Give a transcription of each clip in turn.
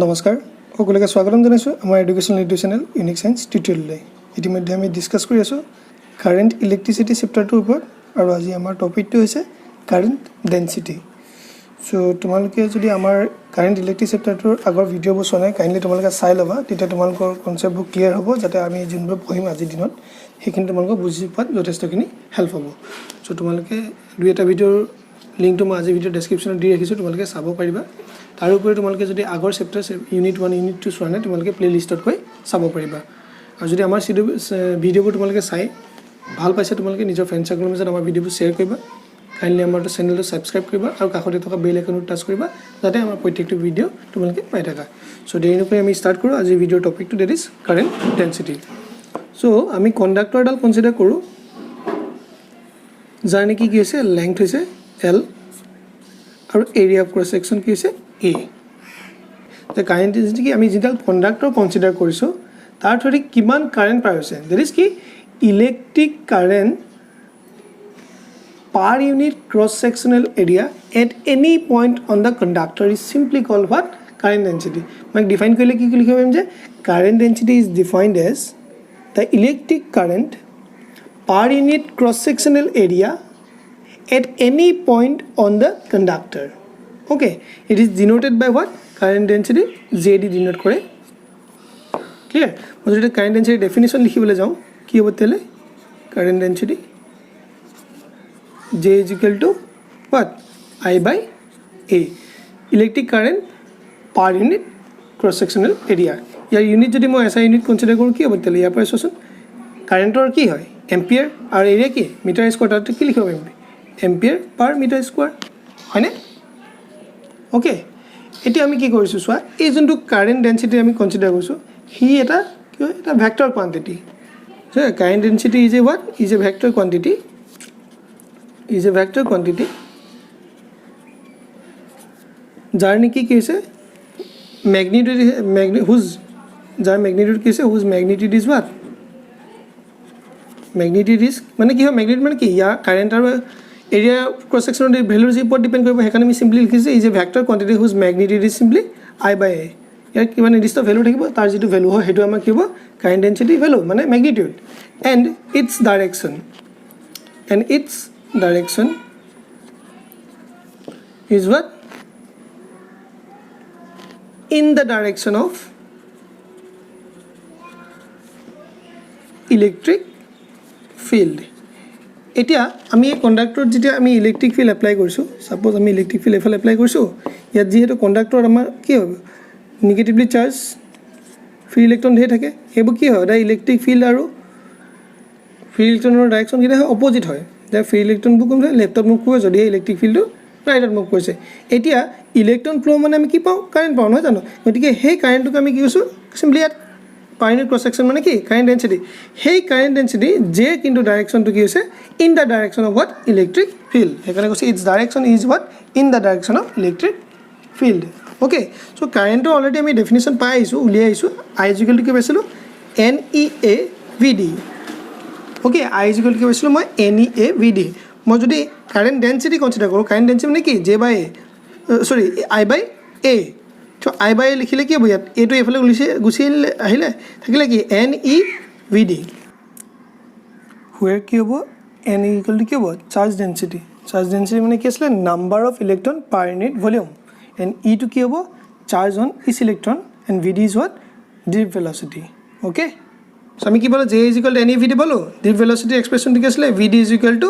নমস্কাৰ সকলোকে স্বাগতম জনাইছোঁ আমাৰ education YouTube channel unique science টিউটৰিয়েললৈ ইতিমধ্যে আমি ডিসকাস কৰি আছোঁ কাৰেণ্ট ইলেক্ট্ৰিচিটি চেপ্টাৰটোৰ ওপৰত আৰু আজি আমাৰ টপিকটো হৈছে কাৰেণ্ট ডেন্সিটি সো তোমালোকে যদি আমাৰ কাৰেণ্ট ইলেক্ট্ৰিক চেপ্টাৰটোৰ আগৰ ভিডিঅ'বোৰ চোৱা নাই কাইণ্ডলি তোমালোকে চাই ল'বা তেতিয়া তোমালোকৰ কনচেপ্টবোৰ ক্লিয়াৰ হ'ব যাতে আমি যোনবোৰ পঢ়িম আজিৰ দিনত সেইখিনি তোমালোকক বুজি পোৱাত যথেষ্টখিনি হেল্প হ'ব সো তোমালোকে দুই এটা ভিডিঅ'ৰ লিংকটো মই আজি ভিডিঅ' ডেছক্ৰিপশ্যনত দি ৰাখিছোঁ তোমালোকে চাব পাৰিবা তাৰ উপৰি তোমালোকে যদি আগৰ চেপ্টাৰ ইউনিট 1 ইউনিট 2 চোৱা নাই তোমালোকে প্লেলিষ্টত গৈ চাব পাৰিবা আৰু যদি আমাৰ ভিডিঅ'বোৰ তোমালোকে চাই ভাল পাইছে তোমালোকে নিজৰ ফ্ৰেণ্ড সাৰ্কেলৰ মাজত আমাৰ ভিডিঅ'বোৰ শ্বেয়াৰ কৰিবা কাইণ্ডলি আমাৰ চেনেলটো সাবস্ক্ৰাইব কৰিবা আৰু কাষতে থকা বেল আইকনটো টাচ কৰিবা যাতে আমাৰ প্ৰত্যেকটো ভিডিঅ' তোমালোকে পাই থাকা সো দেৰি নকৰি আমি ষ্টাৰ্ট কৰোঁ আজি ভিডিঅ'ৰ টপিকটো that is current density so আমি কণ্ডাক্টৰ এডাল কনচিডাৰ কৰোঁ যাৰ নেকি কি হৈছে লেংথ হৈছে L আৰু এৰিয়া অফ ক্ৰছ সেকশ্যন কি হৈছে A the current is কি আমি যেটা কন্ডাক্টৰ কনসিডাৰ কৰিছো তাৰ থৰি কিমান কাৰেন্ট পাই হৈছে দ্যাট ইজ কি electric current per unit cross sectional area at any point on the conductor is simply called what current density মানে ডিফাইন কৰিলে কি লিখিব পাৰিম যে current density is defined as the electric current per unit cross sectional area at any point on the conductor okay it is denoted by what current density ZD denote কৰে clear মই যদি current density definition লিখিবলৈ যাও কি হ'ব তেলে current density J is equal to what I by A electric current per unit cross sectional area year unit যদি মই এসআই ইউনিট কনসিডাৰ কৰো কি হ'ব তেলে ইয়াৰ পৰা চোন কাৰেন্টৰ কি হয় এম্পিয়াৰ আৰু এৰিয়া কি মিটাৰ স্কয়াৰ তাতে কি লিখিব পাৰিম এম্পিয়াৰ পাৰ মিটাৰ স্কয়াৰ হয়নে ওকে এতিয়া আমি কি কৰিছো সোৱা এই যোনটো কাৰেন্ট ডেন্সিটি আমি কনসিডাৰ কৰিছো হি এটা কি হয় এটা vector quantity so current density is a what is a vector quantity যাৰ নেকি কি হৈছে ম্যাগনিটিউড whose যাৰ ম্যাগনিটিউড কি হৈছে whose magnitude is what magnitude is মানে কি হয় ম্যাগনিটিউড মানে কি ইয়া কারেন্ট আৰু area cross section of value is upon depend কৰিব হেকানে আমি simply লিখিছে is a vector quantity whose magnitude is simply I by A ইয়াৰ কিমান নিৰ্দিষ্ট ভ্যালু থাকিব তাৰ যেটো ভ্যালু হয় হেতু আমাৰ কি হ'ব কারেন্ট ডেন্সিটি ভ্যালু মানে magnitude and its direction is what in the direction of electric field এতিয়া আমি এই কন্ডাক্টৰ যেতিয়া আমি ইলেক্ট্ৰিক ফিল্ড এপ্লাই কৰিছো সাপোজ আমি ইলেক্ট্ৰিক ফিল্ড এফালে এপ্লাই কৰিছো ইয়াত যেহেতু কন্ডাক্টৰ আমাৰ কি হ'ব নেগেটিভলি চাৰ্জ ফ্ৰী ইলেক্ট্ৰন ধে থাকে হেবু কি হয় দা ইলেক্ট্ৰিক ফিল্ড আৰু ফ্ৰী ইলেক্ট্ৰনৰ ডাইৰেকশন কি হয় অপোজিট হয় দা ফ্ৰী ইলেক্ট্ৰন বু কোন লেফটত মুভ কৰে যদি ইলেক্ট্ৰিক ফিল্ডটো ৰাইটত মুভ কৰিছে এতিয়া ইলেক্ট্ৰন ফ্লো মানে আমি কি পাও কারেন্ট পাও নহয় জানো গতিকে সেই কারেন্টটো আমি কি কৈছো simply per unit cross section মানে কি current density hey current density j into direction to কি হৈছে in the direction of what electric field এখানে কৈছে its direction is what in the direction of electric field okay so current already আমি definition পাই আইছো উলিয়াই আইছো I is equal to কি পাইছিলো NEA VD okay I is equal to কি পাইছিলো মই NEA VD মই যদি current density কনসিডাৰ কৰো current density মানে কি j by sorry I by A তো I by লিখিলে কি হ'ব ইয়াত এটো এফালে গুছি আহিলে থাকিলে কি NEVD where কি হ'ব N equal to কি হ'ব charge density মানে কি আছিল number of electron per unit volume and E to কি হ'ব charge on each electron and VD is what drip velocity okay so আমি কি বলো J is equal to NEVD বলো drip velocity expression কি আছিল VD is equal to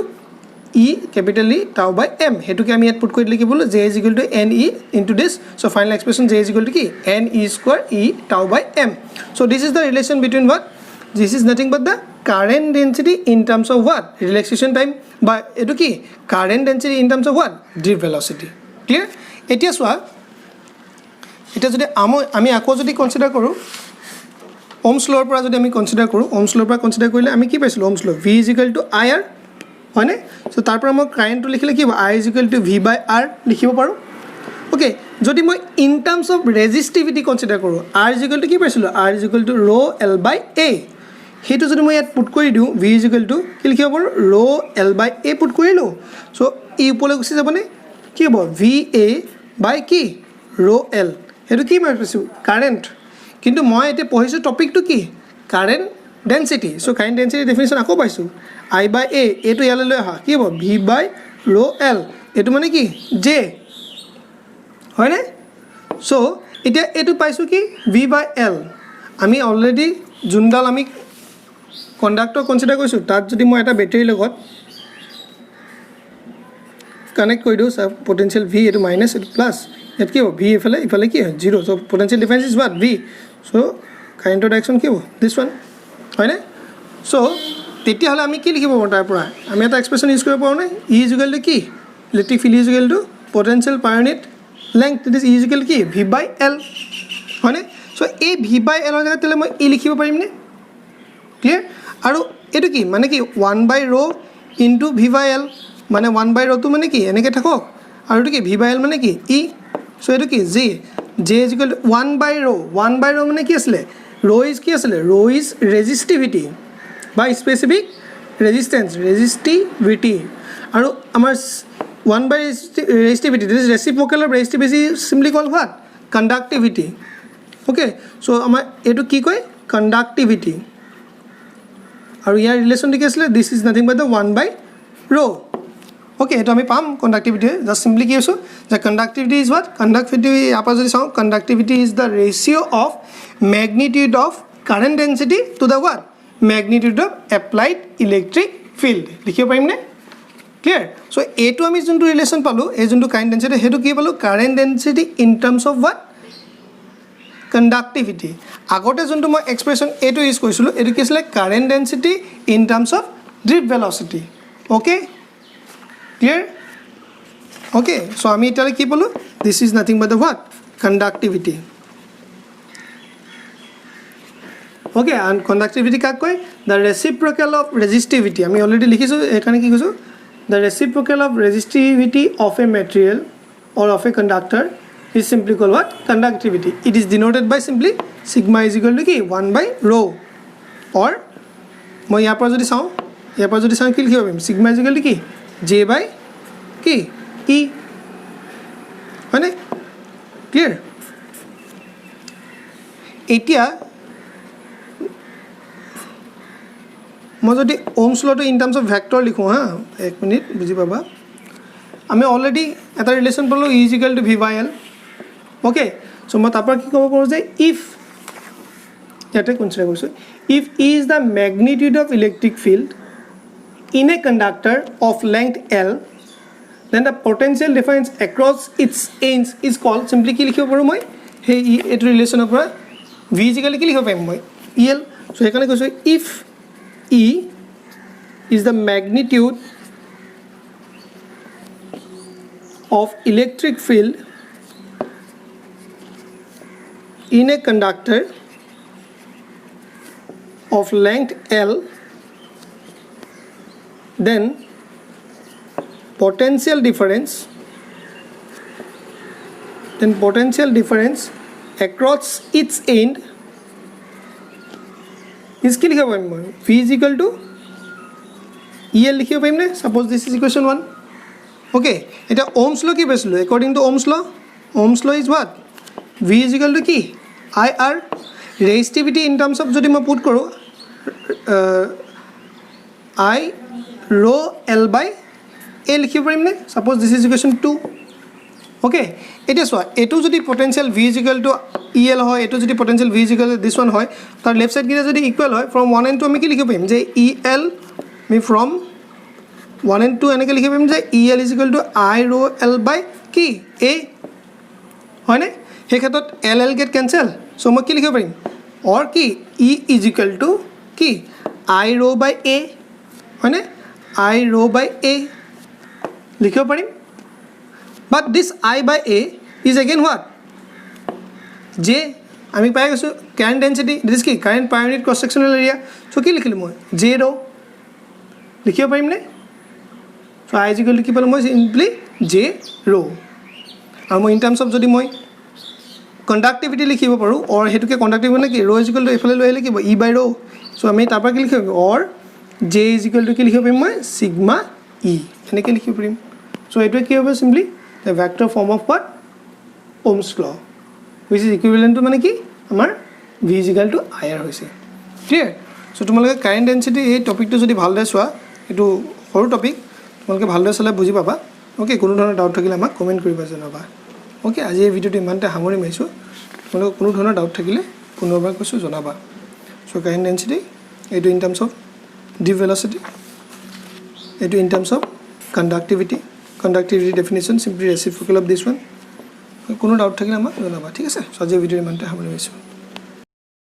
E capital E tau by M hetu ke ami yat put koi likhi bolo J is equal to NE into this so final expression J is equal to ki NE square E tau by M so this is the relation between what this is nothing but the current density in terms of what relaxation time by etu ki current density in terms of what drip velocity clear etia swa eta jodi ami ako jodi consider koru Ohm's law pora jodi ami consider koru Ohm's law pora consider korile ami ki paisilo Ohm's law V is equal to IR হয়নে so তাৰ পৰা মই কারেন্টটো লিখিলে কি হ'ব I is equal to V by R লিখিব পাৰো okay যদি মই ইন টাৰ্মস অফ ৰেজিস্টিভিটি কনসিডাৰ কৰো R is equal to কি পাইছিলো R is equal to rho L by A হেতু যদি মই ইয়াত পুট কৰি দিও V is equal to কি লিখিব পাৰো rho L by A put কৰিলো সো ই ওপৰলৈ গুছি যাবনে কি হ'ব VA by কি rho L এইটো কি মই পাইছোঁ কাৰেণ্ট কিন্তু মই এতিয়া পঢ়িছোঁ টপিকটো কি কাৰেণ্ট ডেঞ্চিটি চ' কাৰেণ্ট ডেঞ্চিটি ডেফিনেশ্যন আকৌ পাইছোঁ I by A এইটো ইয়ালৈ লৈ অহা কি হ'ব V by rho L এইটো মানে কি J হয়নে চ' এতিয়া এইটো পাইছোঁ কি V by L আমি অলৰেডি যোনডাল আমি কণ্ডাক্টৰ কনচিডাৰ কৰিছোঁ তাত যদি মই এটা বেটেৰীৰ লগত কানেক্ট কৰি দিওঁ পটেঞ্চিয়েল V এইটো মাইনাছ এইটো প্লাছ ইয়াত কি হ'ব V ইফালে কি হয় zero' so' potential difference is what V চ' কাৰেণ্টৰ ডাইৰেকশ্যন কি হ'ব দিছ ওৱান হয়নে চ' তেতিয়াহ'লে আমি কি লিখিব পাৰোঁ তাৰ পৰা আমি এটা এক্সপ্ৰেশ্যন ইউজ কৰিব পাৰোঁনে ই ইজুকেল টু কি electric field is equal to potential per unit length it is is equal কি V by L হয়নে চ' এই V by L ৰ জেগাত তেতিয়াহ'লে মই ই লিখিব পাৰিমনে ক্লিয়াৰ আৰু এইটো কি মানে কি 1 by rho into V by L মানে 1 by rho টো মানে কি এনেকৈ থাকক আৰু এইটো কি V by L মানে কি ই চ' এইটো কি J is equal to 1 by rho মানে কি আছিলে rho ইজ কি আছিলে rho ইজ ৰেজিষ্টিভিটি বা স্পেচিফিক ৰেজিষ্টিভিটি আৰু আমাৰ 1 by resistivity this is reciprocal of resistivity simply called what conductivity okay so আমাৰ এইটো কি কয় conductivity আৰু ইয়াৰ ৰিলেশ্যনটো কি আছিলে this is nothing but the 1 by rho okay এইটো আমি পাম conductivity just simply কি কৈছোঁ যে conductivity is what conductivity ইয়াৰ পৰা যদি চাওঁ conductivity is the ratio of magnitude of current density to the what magnitude of applied electric field লিখিব পাৰিমনে ক্লিয়াৰ চ' এইটো আমি যোনটো ৰিলেশ্যন পালোঁ এই যোনটো কাৰেণ্ট ডেঞ্চিটি সেইটো কি পালোঁ current density in terms of what conductivity আগতে যোনটো মই এক্সপ্ৰেশ্যন এইটো ইউজ কৰিছিলোঁ এইটো কি আছিলে current density in terms of drift velocity okay clear okay so' আমি এতিয়ালৈ কি পালোঁ this is nothing but the what conductivity okay and conductivity কাক কয় দ্য ৰেচিপ্ৰকেল অফ ৰেজিষ্টিভিটি আমি অলৰেডি লিখিছোঁ সেইকাৰণে কি কৈছোঁ the reciprocal of resistivity of a material or of a conductor is simply called what conductivity it is denoted by simply sigma is equal to কি 1 by rho or মই ইয়াৰ পৰা যদি চাওঁ কি লিখিব পাৰিম sigma is equal to কি J by কি E হয়নে ক্লিয়াৰ এতিয়া মই যদি ohms law to in terms of vector লিখোঁ হা এক মিনিট বুজি পাবা আমি অলৰেডি এটা ৰিলেশ্যন পালোঁ E is equal to V by L okay so' মই তাৰ পৰা কি ক'ব পাৰোঁ যে ইফ ইয়াতে কনচিডাৰ কৰিছোঁ if E is the magnitude of electric field in a conductor of length L then the potential difference across its ends is called simply কি লিখিব পাৰোঁ মই সেই এইটো ৰিলেশ্যনৰ পৰা V is equal to কি লিখিব পাৰিম মই EL চ' সেইকাৰণে কৈছোঁ if E is the magnitude of electric field in a conductor of length L then potential difference across its end is কি লিখিব পাৰিম মই V is equal to EL লিখিব পাৰিম নে suppose this is equation 1 okay এতিয়া ohms law কি পাইছিলোঁ according to ohms law is what V is equal to কি IR resistivity in terms of যদি মই পুট কৰোঁ I rho L by A লিখিব পাৰিম নে suppose this is equation 2 okay এতিয়া চোৱা এইটো যদি potential V is equal to EL হয় এইটো যদি potential V is equal to this one হয় তাৰ লেফ্ট সাইড গিটা যদি ইকুৱেল হয় from 1 and 2 আমি কি লিখিব পাৰিম যে EL আমি from 1 and 2 এনেকৈ লিখিব পাৰিম যে EL is equal to I rho L by কি A হয়নে সেই ক্ষেত্ৰত L get cancel so মই কি লিখিব পাৰিম or কি E is equal to কি I rho by A হয়নে I rho by A লিখিব পাৰিম but this I by A is again what J আমি পাই গৈছোঁ কাৰেণ্ট ডেঞ্চিটি দিছ কি কাৰেণ্ট পাৰ ইউনিট ক্ৰছ ছেকশ্যনেল এৰিয়া চ' কি লিখিলোঁ মই J rho লিখিব পাৰিমনে চ' I is equal to কি পালোঁ মই চিম্পলি J rho আৰু মই ইন টাৰ্মছ অফ যদি মই কণ্ডাক্টিভিটি লিখিব পাৰোঁ অৰ সেইটোকে কণ্ডাক্টিভিটি মানে কি rho is equal to এইফালে লৈ আহিলে কি হ'ব E by rho চ' আমি তাৰ পৰা কি লিখিব পাৰিম অৰ J is equal to কি লিখিব পাৰিম মই sigma E এনেকৈ লিখিব পাৰিম চ' এইটোৱে কি হ'ব simply the vector form of what ohms law which is equivalent to মানে কি আমাৰ V is equal to I R হৈছে ক্লিয়াৰ চ' তোমালোকে কাৰেণ্ট ডেঞ্চিটি এই টপিকটো যদি ভালদৰে চোৱা এইটো সৰু টপিক তোমালোকে ভালদৰে চালে বুজি পাবা অ'কে কোনো ধৰণৰ ডাউট থাকিলে আমাক কমেণ্ট কৰিবা জনাবা অ'কে আজি এই ভিডিঅ'টো ইমানতে সামৰি মাৰিছোঁ তোমালোকে কোনো ধৰণৰ ডাউট থাকিলে পুনৰবাৰ কৈছোঁ জনাবা চ' কাৰেণ্ট ডেঞ্চিটি এইটো in terms of drift velocity এইটো in terms of conductivity definition simply reciprocal of this one কোনো ডাউট থাকিলে আমাক জনাবা ঠিক আছে চ' আজি এই ভিডিঅ'টো ইমানতে সামৰি মাৰিছোঁ